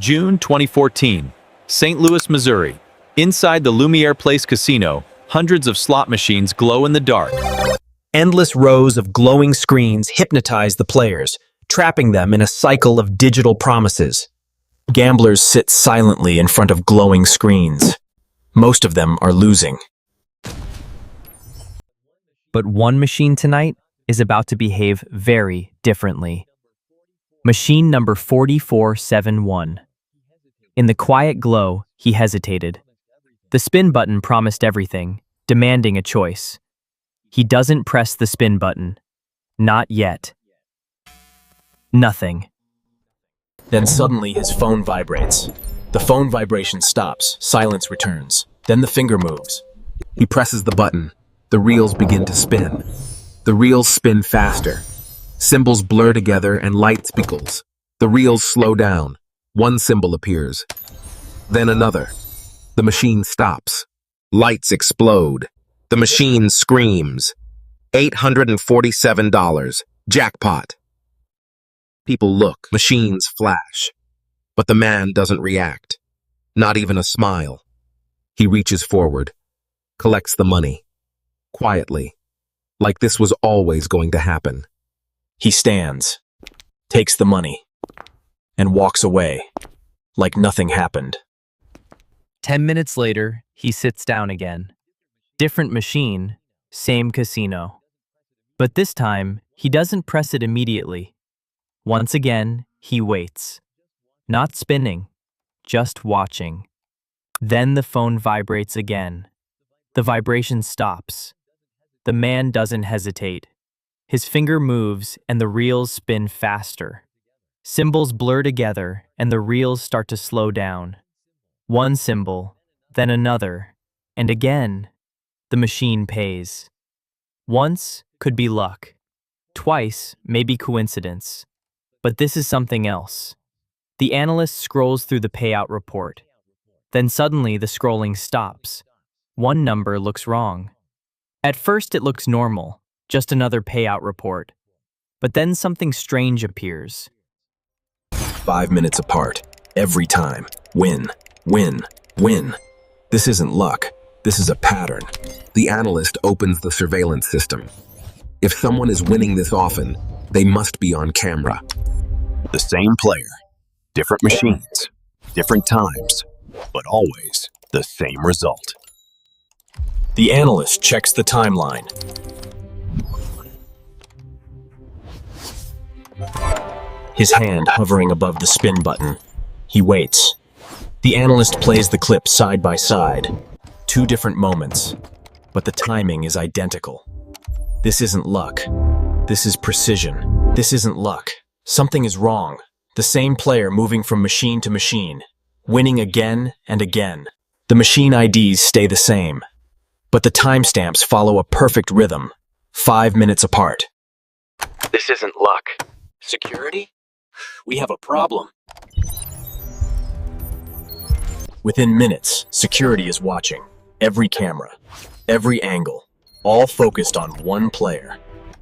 June 2014, St. Louis, Missouri. Inside the Lumiere Place Casino, hundreds of slot machines glow in the dark. Endless rows of glowing screens hypnotize the players, trapping them in a cycle of digital promises. Gamblers sit silently in front of glowing screens. Most of them are losing. But one machine tonight is about to behave very differently. Machine number 4471. In the quiet glow, he hesitated. The spin button promised everything, demanding a choice. He doesn't press the spin button. Not yet. Nothing. Then suddenly his phone vibrates. The phone vibration stops, silence returns. Then the finger moves. He presses the button. The reels begin to spin. The reels spin faster. Symbols blur together and light sparkles. The reels slow down. One symbol appears. Then another. The machine stops. Lights explode. The machine screams. $847. Jackpot. People look. Machines flash. But the man doesn't react. Not even a smile. He reaches forward. Collects the money. Quietly. Like this was always going to happen. He stands. Takes the money. And walks away. Like nothing happened. 10 minutes later, he sits down again. Different machine, same casino. But this time, he doesn't press it immediately. Once again, he waits. Not spinning, just watching. Then the phone vibrates again. The vibration stops. The man doesn't hesitate. His finger moves and the reels spin faster. Symbols blur together and the reels start to slow down. One symbol, then another, and again, the machine pays. Once could be luck. Twice may be coincidence. But this is something else. The analyst scrolls through the payout report. Then suddenly the scrolling stops. One number looks wrong. At first it looks normal, just another payout report. But then something strange appears. 5 minutes apart. Every time. Win. Win. Win. This isn't luck. This is a pattern. The analyst opens the surveillance system. If someone is winning this often, they must be on camera. The same player, different machines, different times, but always the same result. The analyst checks the timeline. His hand hovering above the spin button. He waits. The analyst plays the clip side by side. 2 different moments, but the timing is identical. This isn't luck. This is precision. This isn't luck. Something is wrong. The same player moving from machine to machine, winning again and again. The machine IDs stay the same, but the timestamps follow a perfect rhythm, 5 minutes apart. This isn't luck. Security? We have a problem. Within minutes, security is watching. Every camera, every angle, all focused on one player.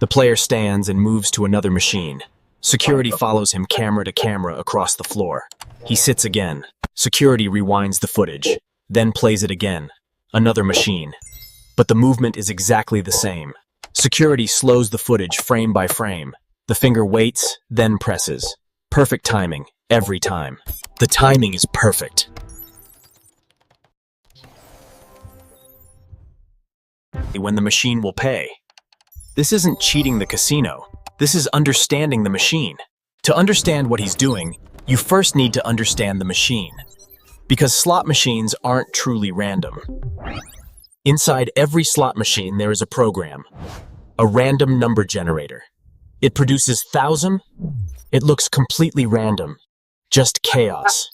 The player stands and moves to another machine. Security follows him camera to camera across the floor. He sits again. Security rewinds the footage, then plays it again. Another machine. But the movement is exactly the same. Security slows the footage frame by frame. The finger waits, then presses. Perfect timing, every time. The timing is perfect. When the machine will pay. This isn't cheating the casino. This is understanding the machine. To understand what he's doing, you first need to understand the machine. Because slot machines aren't truly random. Inside every slot machine there is a program. A random number generator. It produces 1,000. It looks completely random. Just chaos.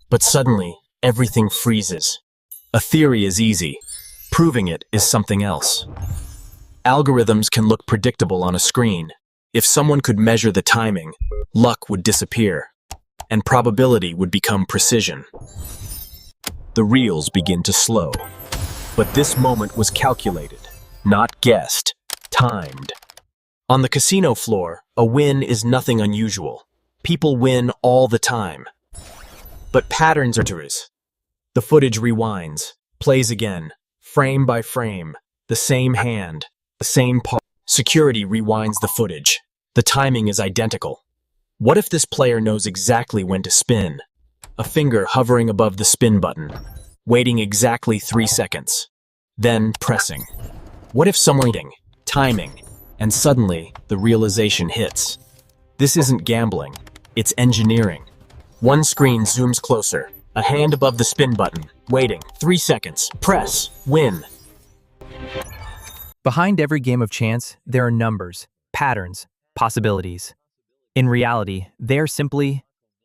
But suddenly, everything freezes. A theory is easy. Proving it is something else. Algorithms can look predictable on a screen. If someone could measure the timing, luck would disappear, and probability would become precision. The reels begin to slow. But this moment was calculated, not guessed, timed. On the casino floor, a win is nothing unusual. People win all the time. But patterns are dangerous. The footage rewinds, plays again, frame by frame, the same hand, the same pause. Security rewinds the footage. The timing is identical. What if this player knows exactly when to spin? A finger hovering above the spin button, waiting exactly 3 seconds, then pressing. What if someone waiting, timing, and suddenly the realization hits? This isn't gambling, it's engineering. One screen zooms closer, a hand above the spin button, waiting, 3 seconds, press, win. Behind every game of chance, there are numbers, patterns, possibilities. In reality, they are simply,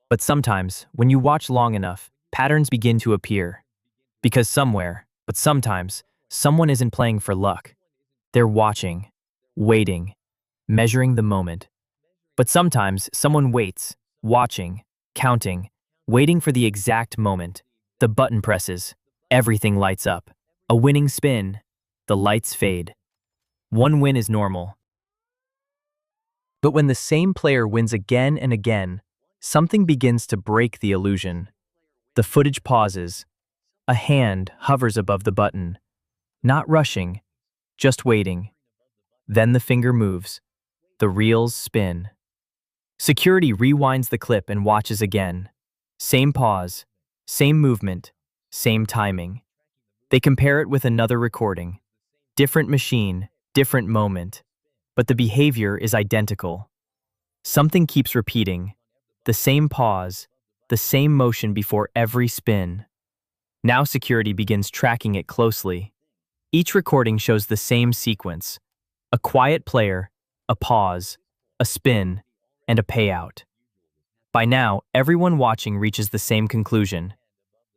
but sometimes, when you watch long enough, patterns begin to appear. Because somewhere, but sometimes, someone isn't playing for luck. They're watching, waiting, measuring the moment. But sometimes, someone waits, watching, counting, waiting for the exact moment. The button presses, everything lights up. A winning spin, the lights fade. One win is normal. But when the same player wins again and again, something begins to break the illusion. The footage pauses. A hand hovers above the button, not rushing, just waiting. Then the finger moves. The reels spin. Security rewinds the clip and watches again. Same pause, same movement, same timing. They compare it with another recording. Different machine, different moment. But the behavior is identical. Something keeps repeating. The same pause, the same motion before every spin. Now security begins tracking it closely. Each recording shows the same sequence. A quiet player, a pause, a spin, and a payout. By now, everyone watching reaches the same conclusion.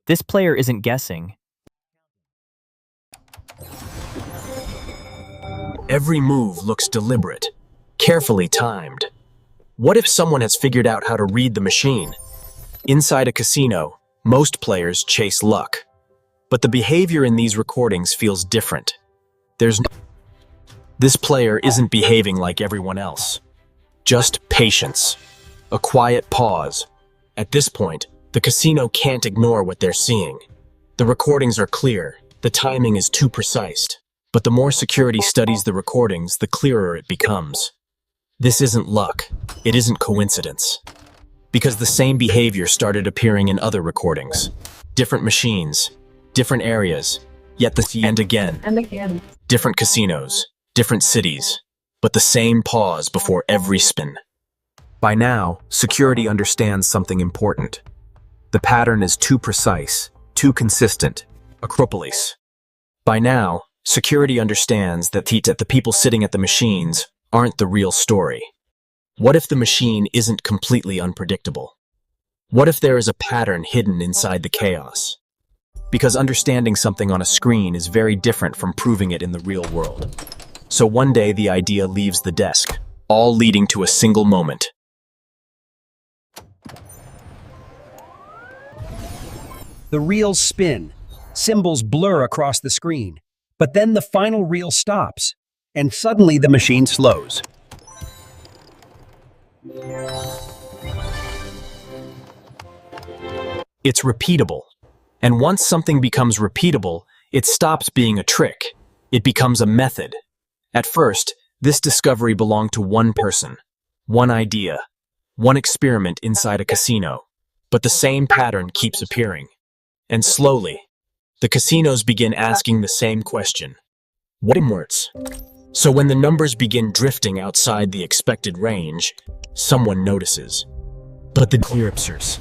This player isn't guessing. Every move looks deliberate, carefully timed. What if someone has figured out how to read the machine? Inside a casino, most players chase luck. But the behavior in these recordings feels different. This player isn't behaving like everyone else. Just patience. A quiet pause. At this point, the casino can't ignore what they're seeing. The recordings are clear. The timing is too precise. But the more security studies the recordings, the clearer it becomes. This isn't luck. It isn't coincidence. Because the same behavior started appearing in other recordings. Different machines, different areas, yet and again. Different casinos, different cities, but the same pause before every spin. By now, security understands something important. The pattern is too precise, too consistent. Acropolis. By now, security understands that the people sitting at the machines aren't the real story. What if the machine isn't completely unpredictable? What if there is a pattern hidden inside the chaos? Because understanding something on a screen is very different from proving it in the real world. So one day the idea leaves the desk, all leading to a single moment. The reels spin. Symbols blur across the screen. But then the final reel stops, and suddenly the machine slows. It's repeatable. And once something becomes repeatable, it stops being a trick. It becomes a method. At first, this discovery belonged to one person, one idea, one experiment inside a casino. But the same pattern keeps appearing. And slowly, the casinos begin asking the same question. What works? So when the numbers begin drifting outside the expected range, someone notices. But the clearpsers.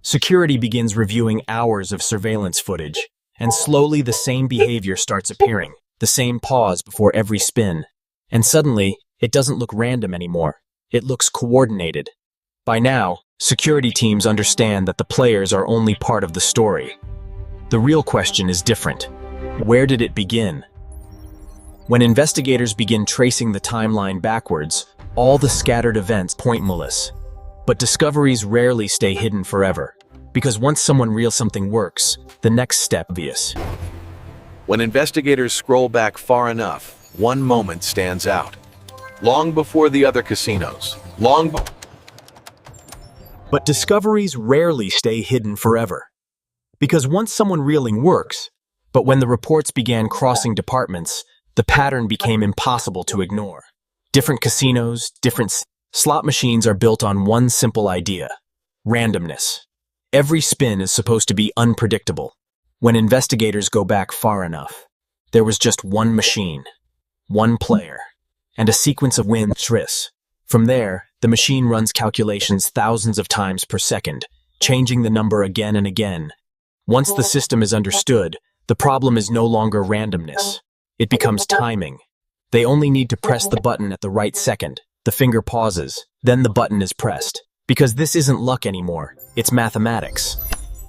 Security begins reviewing hours of surveillance footage, and slowly the same behavior starts appearing, the same pause before every spin. And suddenly, it doesn't look random anymore. It looks coordinated. By now, security teams understand that the players are only part of the story. The real question is different. Where did it begin? When investigators begin tracing the timeline backwards, all the scattered events point malicious. But discoveries rarely stay hidden forever, because once someone reals something works, the next step is obvious. When investigators scroll back far enough, one moment stands out. Long before the other casinos, But discoveries rarely stay hidden forever. Because once someone reeling works, but when the reports began crossing departments, the pattern became impossible to ignore. Different casinos, different slot machines are built on one simple idea: randomness. Every spin is supposed to be unpredictable. When investigators go back far enough, there was just one machine, one player, and a sequence of wins. From there, the machine runs calculations thousands of times per second, changing the number again and again. Once the system is understood, the problem is no longer randomness. It becomes timing. They only need to press the button at the right second. The finger pauses, then the button is pressed. Because this isn't luck anymore, it's mathematics.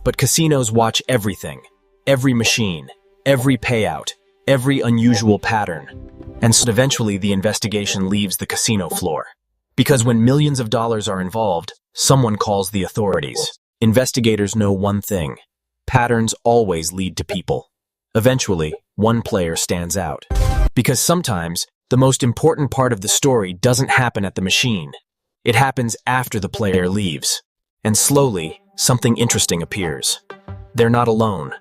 But casinos watch everything, every machine, every payout, every unusual pattern. And so eventually the investigation leaves the casino floor. Because when millions of dollars are involved, someone calls the authorities. Investigators know one thing: patterns always lead to people. Eventually, one player stands out. Because sometimes, the most important part of the story doesn't happen at the machine. It happens after the player leaves. And slowly, something interesting appears. They're not alone.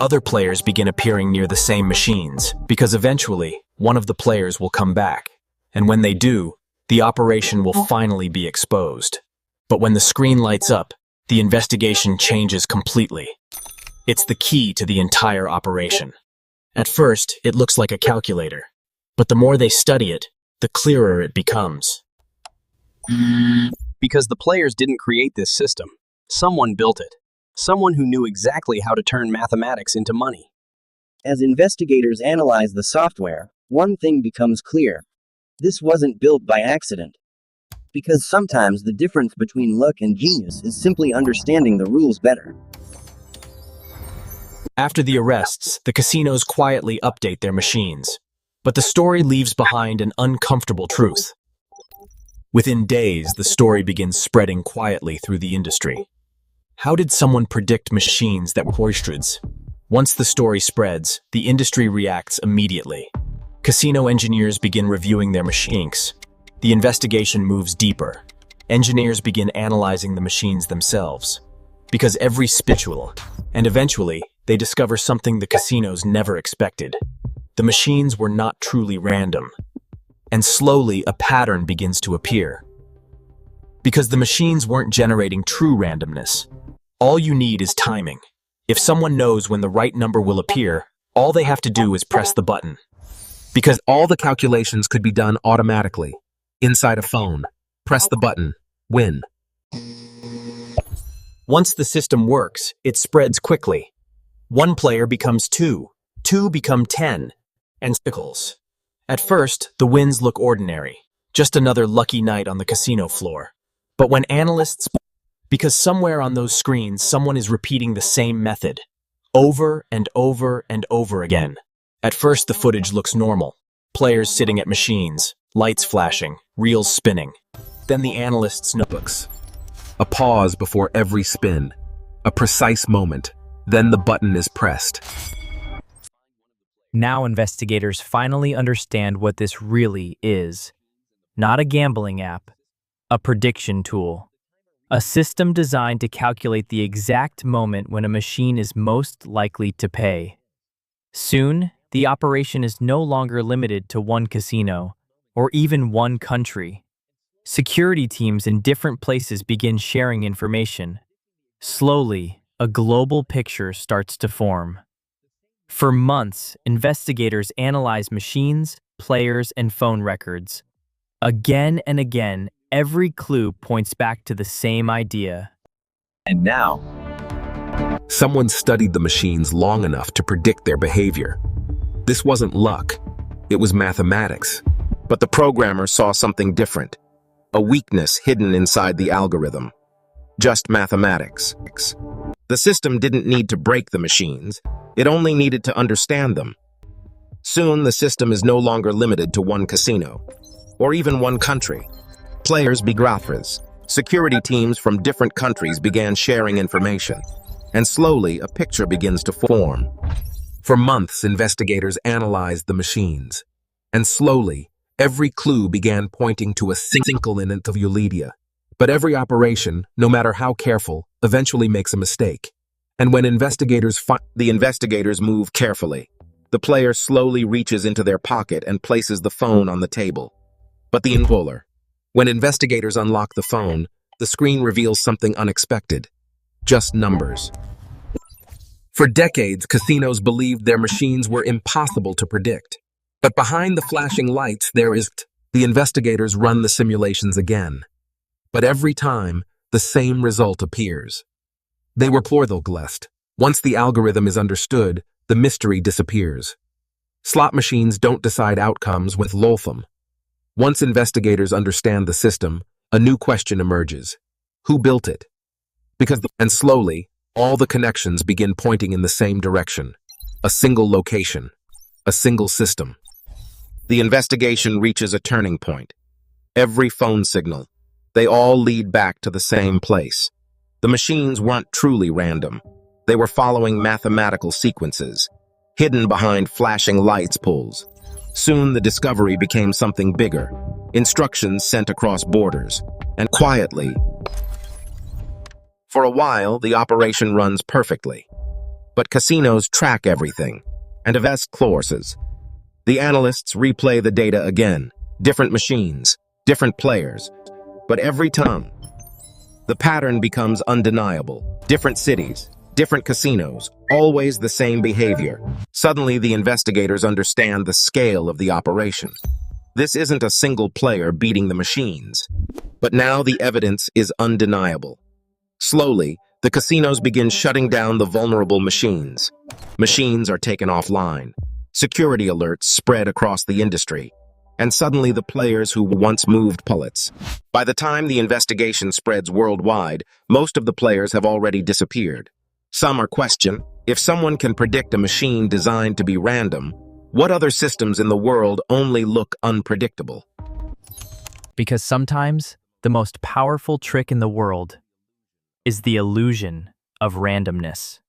Other players begin appearing near the same machines, because eventually, one of the players will come back. And when they do, the operation will finally be exposed. But when the screen lights up, the investigation changes completely. It's the key to the entire operation. At first, it looks like a calculator. But the more they study it, the clearer it becomes. Because the players didn't create this system. Someone built it. Someone who knew exactly how to turn mathematics into money. As investigators analyze the software, one thing becomes clear. This wasn't built by accident. Because sometimes the difference between luck and genius is simply understanding the rules better. After the arrests, the casinos quietly update their machines. But the story leaves behind an uncomfortable truth. Within days, the story begins spreading quietly through the industry. How did someone predict machines that were hoistreds? Once the story spreads, the industry reacts immediately. Casino engineers begin reviewing their machines. The investigation moves deeper. Engineers begin analyzing the machines themselves. Because every spiritual, and eventually, they discover something the casinos never expected. The machines were not truly random. And slowly, a pattern begins to appear. Because the machines weren't generating true randomness. All you need is timing. If someone knows when the right number will appear, all they have to do is press the button. Because all the calculations could be done automatically. Inside a phone. Press the button. Win. Once the system works, it spreads quickly. One player becomes 2, 2 become 10, and sickles. At first, the wins look ordinary, just another lucky night on the casino floor. But when analysts... Because somewhere on those screens, someone is repeating the same method, over and over and over again. At first, the footage looks normal. Players sitting at machines, lights flashing, reels spinning. Then the analysts' notebooks. A pause before every spin. A precise moment. Then the button is pressed. Now investigators finally understand what this really is. Not a gambling app, a prediction tool. A system designed to calculate the exact moment when a machine is most likely to pay. Soon, the operation is no longer limited to one casino, or even one country. Security teams in different places begin sharing information. Slowly, a global picture starts to form. For months, investigators analyze machines, players, and phone records. Again and again, every clue points back to the same idea. And now, Someone studied the machines long enough to predict their behavior. This wasn't luck. It was mathematics. But the programmer saw something different. A weakness hidden inside the algorithm. Just mathematics. The system didn't need to break the machines. It only needed to understand them. Soon, the system is no longer limited to one casino, or even one country. Players begrafers. Security teams from different countries began sharing information, and slowly a picture begins to form. For months, investigators analyzed the machines, and slowly, every clue began pointing to a single in Interview. But every operation, no matter how careful, eventually makes a mistake. And when the investigators move carefully, the player slowly reaches into their pocket and places the phone on the table. But the involer. When investigators unlock the phone, the screen reveals something unexpected. Just numbers. For decades, casinos believed their machines were impossible to predict. But behind the flashing lights, the investigators run the simulations again. But every time, the same result appears. They were glessed. Once the algorithm is understood, the mystery disappears. Slot machines don't decide outcomes with Lotham. Once investigators understand the system, a new question emerges. Who built it? And slowly, all the connections begin pointing in the same direction. A single location. A single system. The investigation reaches a turning point. Every phone signal. They all lead back to the same place. The machines weren't truly random. They were following mathematical sequences, hidden behind flashing lights pulls. Soon the discovery became something bigger. Instructions sent across borders. And quietly, for a while, the operation runs perfectly. But casinos track everything, and invest courses. The analysts replay the data again. Different machines, different players. But every time, the pattern becomes undeniable. Different cities, different casinos, always the same behavior. Suddenly, the investigators understand the scale of the operation. This isn't a single player beating the machines. But now the evidence is undeniable. Slowly, the casinos begin shutting down the vulnerable machines. Machines are taken offline. Security alerts spread across the industry. And suddenly the players who once moved pullets. By the time the investigation spreads worldwide, most of the players have already disappeared. Some are questioned. If someone can predict a machine designed to be random, what other systems in the world only look unpredictable? Because sometimes the most powerful trick in the world is the illusion of randomness.